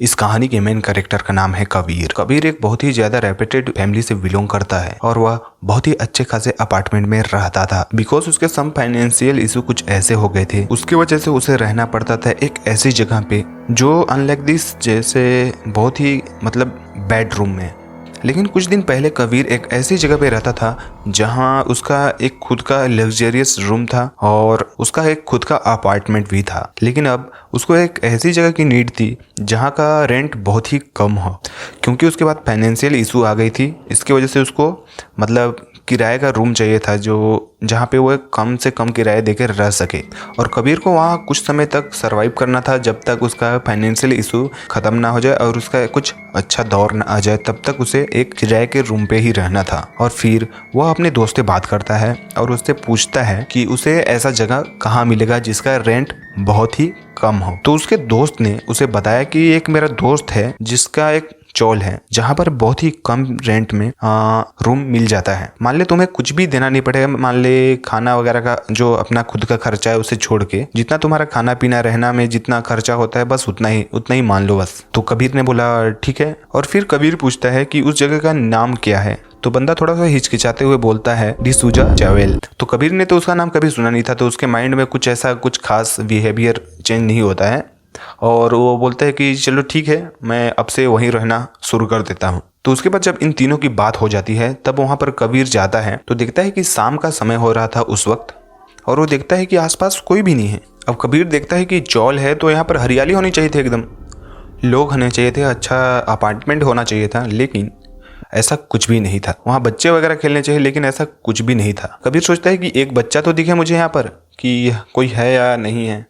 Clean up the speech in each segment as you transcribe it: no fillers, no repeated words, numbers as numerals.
इस कहानी के मेन कैरेक्टर का नाम है कबीर। कबीर एक बहुत ही ज्यादा रेप्यूटेड फैमिली से बिलोंग करता है और वह बहुत ही अच्छे खासे अपार्टमेंट में रहता था। बिकॉज उसके सम फाइनेंशियल इशू कुछ ऐसे हो गए थे, उसकी वजह से उसे रहना पड़ता था एक ऐसी जगह पे जो अनलाइक दिस जैसे बहुत ही बेड रूम में। लेकिन कुछ दिन पहले कबीर एक ऐसी जगह पे रहता था जहां उसका एक खुद का लग्जरियस रूम था और उसका एक खुद का अपार्टमेंट भी था। लेकिन अब उसको एक ऐसी जगह की नीड थी जहां का रेंट बहुत ही कम हो, क्योंकि उसके बाद फाइनेंशियल इशू आ गई थी। इसकी वजह से उसको किराए का रूम चाहिए था जो जहाँ पे वो कम से कम किराया देकर रह सके। और कबीर को वहाँ कुछ समय तक सरवाइव करना था जब तक उसका फाइनेंशियल इशू ख़त्म ना हो जाए और उसका कुछ अच्छा दौर ना आ जाए, तब तक उसे एक किराए के रूम पे ही रहना था। और फिर वह अपने दोस्त से बात करता है और उससे पूछता है कि उसे ऐसा जगह कहाँ मिलेगा जिसका रेंट बहुत ही कम हो। तो उसके दोस्त ने उसे बताया कि एक मेरा दोस्त है जिसका एक चौल है जहाँ पर बहुत ही कम रेंट में रूम मिल जाता है। मान ले तुम्हें कुछ भी देना नहीं पड़ेगा, मान ले खाना वगैरह का जो अपना खुद का खर्चा है उसे छोड़ के जितना तुम्हारा खाना पीना रहना में जितना खर्चा होता है बस उतना ही मान लो बस। तो कबीर ने बोला ठीक है। और फिर कबीर पूछता है कि उस जगह का नाम क्या है। तो बंदा थोड़ा सा हिचकिचाते हुए बोलता है डिसूजा चावेल। तो कबीर ने तो उसका नाम कभी सुना नहीं था, तो उसके माइंड में कुछ खास बिहेवियर चेंज नहीं होता है और वो बोलता है कि चलो ठीक है, मैं अब से वहीं रहना शुरू कर देता हूँ। तो उसके बाद जब इन तीनों की बात हो जाती है तब वहाँ पर कबीर जाता है तो देखता है कि शाम का समय हो रहा था उस वक्त, और वो देखता है कि आसपास कोई भी नहीं है। अब कबीर देखता है कि चौल है तो यहाँ पर हरियाली होनी चाहिए थी, एकदम लोग होने चाहिए थे, अच्छा अपार्टमेंट होना चाहिए था, लेकिन ऐसा कुछ भी नहीं था। वहाँ बच्चे वगैरह खेलने चाहिए लेकिन ऐसा कुछ भी नहीं था। कबीर सोचता है कि एक बच्चा तो दिखे मुझे यहाँ पर कि कोई है या नहीं है,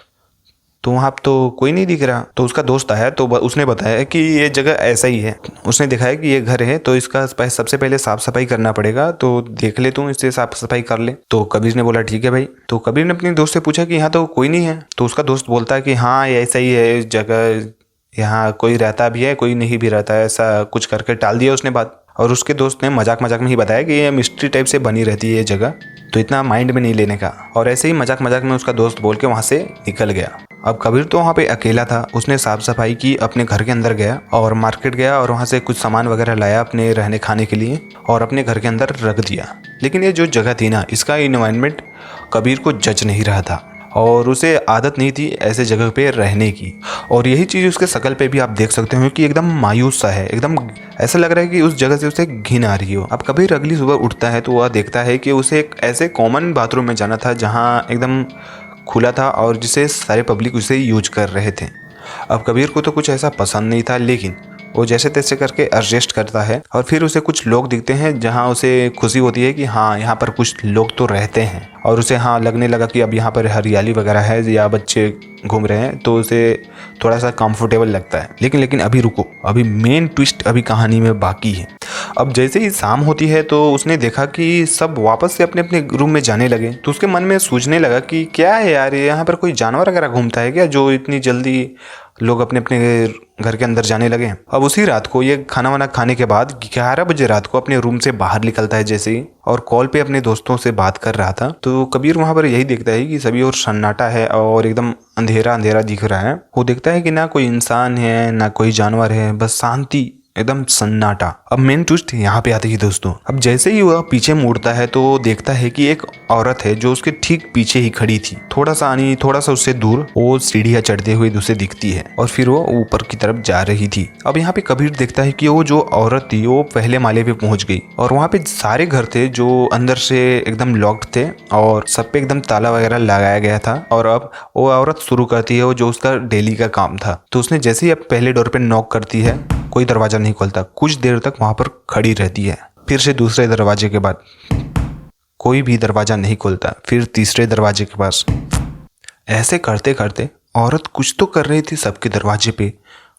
तो वहाँ तो कोई नहीं दिख रहा। तो उसका दोस्त आया तो उसने बताया कि ये जगह ऐसा ही है। उसने दिखाया कि ये घर है तो इसका सबसे पहले साफ सफाई करना पड़ेगा, तो देख ले तू, इससे साफ सफाई कर ले। तो कबीर ने बोला ठीक है भाई। तो कबीर ने अपने दोस्त से पूछा कि यहाँ तो कोई नहीं है। तो उसका दोस्त बोलता है कि हाँ ये ऐसा ही है इस जगह, यहाँ कोई रहता भी है कोई नहीं भी रहता है, ऐसा कुछ करके टाल दिया उसने बात। और उसके दोस्त ने मजाक में ही बताया कि ये मिस्ट्री टाइप से बनी रहती है ये जगह, तो इतना माइंड में नहीं लेने का। और ऐसे ही मजाक में उसका दोस्त बोल के वहाँ से निकल गया। अब कबीर तो वहाँ पे अकेला था। उसने साफ सफाई की, अपने घर के अंदर गया और मार्केट गया और वहाँ से कुछ सामान वगैरह लाया अपने रहने खाने के लिए और अपने घर के अंदर रख दिया। लेकिन ये जो जगह थी ना, इसका इन्वायरमेंट कबीर को जच नहीं रहा था और उसे आदत नहीं थी ऐसे जगह पे रहने की। और यही चीज़ उसके शकल पे भी आप देख सकते हो कि एकदम मायूस सा है, एकदम ऐसा लग रहा है कि उस जगह से उसे घिन आ रही हो। अब कबीर अगली सुबह उठता है तो वह देखता है कि उसे एक ऐसे कॉमन बाथरूम में जाना था जहाँ एकदम खुला था और जिसे सारे पब्लिक उसे यूज कर रहे थे। अब कबीर को तो कुछ ऐसा पसंद नहीं था, लेकिन वो जैसे तैसे करके एडजस्ट करता है और फिर उसे कुछ लोग दिखते हैं जहाँ उसे खुशी होती है कि हाँ यहाँ पर कुछ लोग तो रहते हैं। और उसे हाँ लगने लगा कि अब यहाँ पर हरियाली वगैरह है या बच्चे घूम रहे हैं, तो उसे थोड़ा सा कंफर्टेबल लगता है। लेकिन अभी रुको, अभी मेन ट्विस्ट अभी कहानी में बाकी है। अब जैसे ही शाम होती है तो उसने देखा कि सब वापस से अपने अपने रूम में जाने लगे। तो उसके मन में सूझने लगा कि क्या है यार, यहाँ पर कोई जानवर वगैरह घूमता है क्या जो इतनी जल्दी लोग अपने अपने घर के अंदर जाने लगे। अब उसी रात को ये खाना वाना खाने के बाद 11 बजे रात को अपने रूम से बाहर निकलता है जैसे ही, और कॉल पे अपने दोस्तों से बात कर रहा था। तो कबीर वहाँ पर यही देखता है कि सभी और सन्नाटा है और एकदम अंधेरा अंधेरा दिख रहा है। वो देखता है कि ना कोई इंसान है ना कोई जानवर है, बस शांति, एकदम सन्नाटा। अब मेन ट्विस्ट यहाँ पे आती है दोस्तों। अब जैसे ही वह पीछे मुड़ता है तो देखता है कि एक औरत है जो उसके ठीक पीछे ही खड़ी थी। थोड़ा सा उससे दूर वो सीढ़ियाँ चढ़ते हुए उसे दिखती है और फिर वो ऊपर की तरफ जा रही थी। अब यहाँ पे कबीर देखता है कि वो जो औरत थी वो पहले माले पे पहुंच गई और वहाँ पे सारे घर थे जो अंदर से एकदम लॉक्ड थे और सब पे एकदम ताला वगैरह लगाया गया था। और अब वो औरत शुरू करती है वो जो उसका डेली का काम था। तो उसने जैसे ही अब पहले डोर पे नॉक करती है, कोई दरवाजा नहीं खोलता। कुछ देर तक वहां पर खड़ी रहती है। फिर से दूसरे दरवाजे के बाद कोई भी दरवाजा नहीं खोलता। फिर तीसरे दरवाजे के पास। ऐसे करते करते औरत कुछ तो कर रही थी सबके दरवाजे पे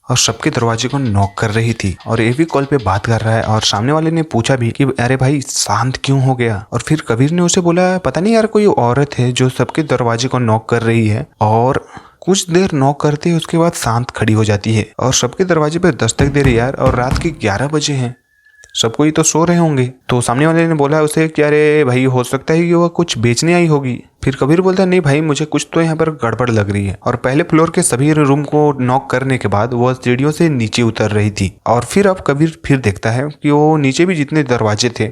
और सबके दरवाजे को नॉक कर रही थी और ये भी कॉल पे बात कर रहा है। और सामने वाले ने पूछा भी कि अरे भाई शांत क्यों हो गया। और फिर कबीर ने उसे बोला पता नहीं यार, कोई औरत है जो सबके दरवाजे को नॉक कर रही है और कुछ देर नॉक करते है उसके बाद शांत खड़ी हो जाती है और सबके दरवाजे पे दस्तक दे रही है यार। और रात के 11 बजे हैं, सब कोई तो सो रहे होंगे। तो सामने वाले ने बोला उसे कि अरे भाई हो सकता है कि वह कुछ बेचने आई होगी। फिर कबीर बोलता है नहीं भाई मुझे कुछ तो यहाँ पर गड़बड़ लग रही है। और पहले फ्लोर के सभी रूम को नॉक करने के बाद वह सीढ़ियों से नीचे उतर रही थी। और फिर अब कबीर फिर देखता है कि वो नीचे भी जितने दरवाजे थे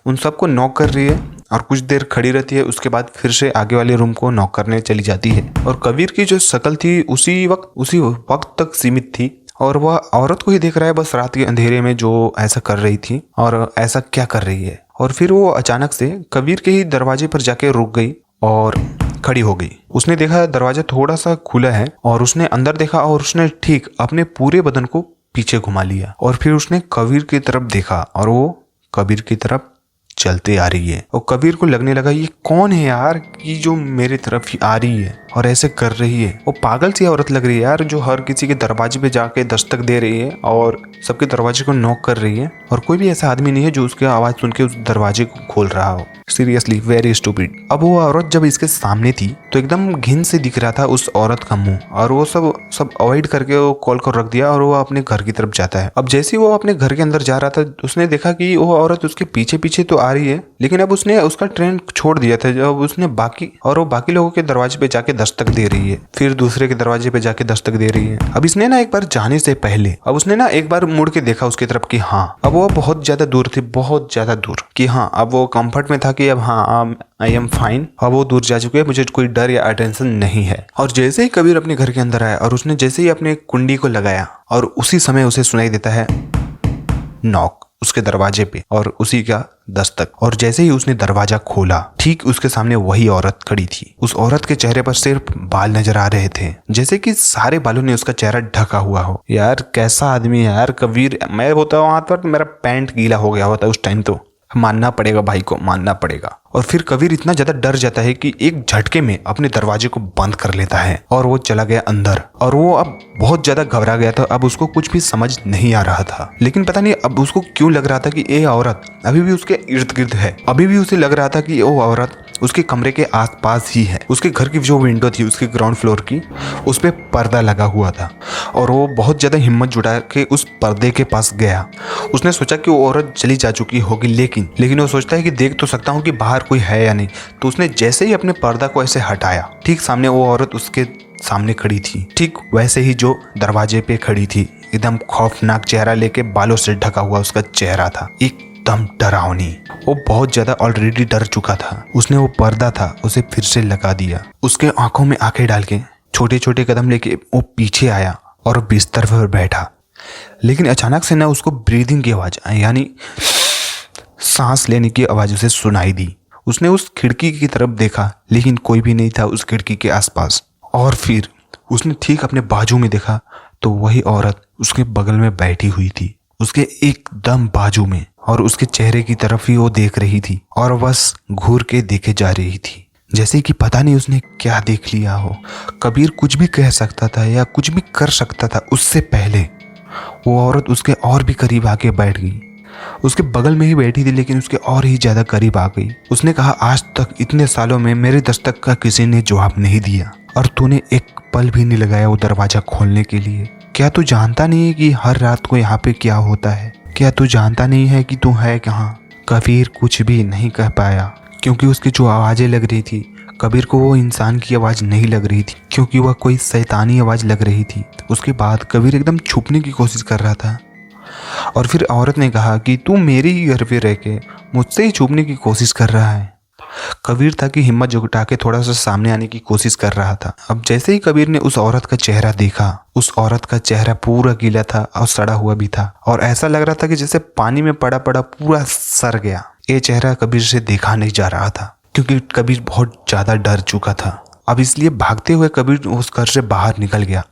उन सबको नॉक कर रही है और कुछ देर खड़ी रहती है। उसके बाद फिर से आगे वाले रूम को नॉक करने चली जाती है। और कबीर की जो शक्ल थी उसी वक्त तक सीमित थी और वह औरत को ही देख रहा है बस रात के अंधेरे में जो ऐसा कर रही थी और ऐसा क्या कर रही है। और फिर वो अचानक से कबीर के ही दरवाजे पर जाके रुक गई और खड़ी हो गई। उसने देखा दरवाजा थोड़ा सा खुला है और उसने अंदर देखा और उसने ठीक अपने पूरे बदन को पीछे घुमा लिया और फिर उसने कबीर की तरफ देखा और वो कबीर की तरफ चलते आ रही है। और कबीर को लगने लगा ये कौन है यार कि जो मेरे तरफ ही आ रही है और ऐसे कर रही है। वो पागल सी औरत लग रही है यार जो हर किसी के दरवाजे पे जाके दस्तक दे रही है और सबके दरवाजे को नॉक कर रही है और कोई भी ऐसा आदमी नहीं है जो उसकी आवाज सुन के उस दरवाजे को खोल रहा हो। Seriously very stupid. अब वो औरत जब इसके सामने थी तो एकदम घिन से दिख रहा था उस औरत का मुंह और वो सब अवॉइड करके वो कॉल को रख दिया और वो अपने घर की तरफ जाता है। अब जैसे ही वो अपने घर के अंदर जा रहा था उसने देखा कि वो औरत उसके पीछे पीछे तो आ रही है लेकिन अब उसने उसका ट्रेंड छोड़ दिया था। जब उसने बाकी लोगों के दरवाजे पे जाके दस्तक दे रही है फिर दूसरे के दरवाजे पे जाके दस्तक दे रही है। अब इसने ना एक बार जाने से पहले अब उसने ना एक बार मुड़ के देखा उसकी तरफ कि हाँ अब वो बहुत ज्यादा दूर थी, बहुत ज्यादा दूर कि हाँ अब वो कंफर्ट में था कि अब हाँ आई एम फाइन। अब वो दूर जा चुके हैं, मुझे कोई डर या अटेंशन नहीं है। और जैसे ही कबीर अपने घर के अंदर आया और उसने जैसे ही अपने कुंडी को लगाया और उसी समय उसे सुनाई देता है नॉक उसके दरवाजे पे और उसी का दस्तक। और जैसे ही उसने दरवाजा खोला ठीक उसके सामने वही औरत खड़ी थी। उस औरत के चेहरे पर सिर्फ बाल नजर आ रहे थे जैसे कि सारे बालों ने उसका चेहरा ढका हुआ हो। यार कैसा आदमी है यार कबीर। मैं होता वहां पर मेरा पैंट गीला हो गया होता उस टाइम। तो मानना पड़ेगा भाई को, मानना पड़ेगा। और फिर कबीर इतना ज्यादा डर जाता है कि एक झटके में अपने दरवाजे को बंद कर लेता है और वो चला गया अंदर। और वो अब बहुत ज्यादा घबरा गया था। अब उसको कुछ भी समझ नहीं आ रहा था लेकिन पता नहीं अब उसको क्यों लग रहा था कि ये औरत अभी भी उसके इर्द गिर्द है। अभी भी उसे लग रहा था कि वो औरत उसके कमरे के आसपास ही है। उसके घर की जो विंडो थी उसके ग्राउंड फ्लोर की उस पे पर्दा लगा हुआ था और वो बहुत ज्यादा हिम्मत जुटा के उस पर्दे के पास गया। उसने सोचा कि वो औरत चली जा चुकी होगी लेकिन वो सोचता है कि देख तो सकता हूँ कि बाहर कोई है या नहीं। तो उसने जैसे ही अपने पर्दा को ऐसे हटाया ठीक सामने वो औरत उसके सामने खड़ी थी, ठीक वैसे ही जो दरवाजे पे खड़ी थी। एकदम खौफनाक चेहरा लेके बालों से ढका हुआ उसका चेहरा था, एकदम डरावनी। वो बहुत ज्यादा ऑलरेडी डर चुका था। उसने वो पर्दा था उसे फिर से लगा दिया। उसके आंखों में आंखें डाल के छोटे छोटे कदम लेके वो पीछे आया और बिस्तर पर बैठा। लेकिन अचानक से ना उसको ब्रीदिंग की आवाज यानी सांस लेने की आवाज उसे सुनाई दी। उसने उस खिड़की की तरफ देखा लेकिन कोई भी नहीं था उस खिड़की के आसपास। और फिर उसने ठीक अपने बाजू में देखा तो वही औरत उसके बगल में बैठी हुई थी, उसके एकदम बाजू में। और उसके चेहरे की तरफ ही वो देख रही थी और बस घूर के देखे जा रही थी जैसे कि पता नहीं उसने क्या देख लिया हो। कबीर कुछ भी कह सकता था या कुछ भी कर सकता था उससे पहले वो औरत उसके और भी करीब आके बैठ गई। उसके बगल में ही बैठी थी लेकिन उसके और ही ज्यादा करीब आ गई। उसने कहा आज तक इतने सालों में मेरे दस्तक का किसी ने जवाब नहीं दिया और तूने एक पल भी नहीं लगाया वो दरवाजा खोलने के लिए। क्या तू जानता नहीं है कि हर रात को यहाँ पे क्या होता है? क्या तू जानता नहीं है कि तू है कहाँ? कबीर कुछ भी नहीं कह पाया क्योंकि उसकी जो आवाजें लग रही थी कबीर को वो इंसान की आवाज नहीं लग रही थी क्योंकि वह कोई शैतानी आवाज लग रही थी। उसके बाद कबीर एकदम छुपने की कोशिश कर रहा था और फिर औरत ने कहा कि तू मेरे ही घर पे रह के मुझसे ही छुपने की कोशिश कर रहा है। कबीर था कि हिम्मत जुटा के थोड़ा सा सामने आने की कोशिश कर रहा था। अब जैसे ही कबीर ने उस औरत का चेहरा देखा उस औरत का चेहरा पूरा गीला था और सड़ा हुआ भी था और ऐसा लग रहा था कि जैसे पानी में पड़ा पड़ा पूरा सड़ गया। ये चेहरा कबीर से देखा नहीं जा रहा था क्योंकि कबीर बहुत ज्यादा डर चुका था। अब इसलिए भागते हुए कबीर उस घर से बाहर निकल गया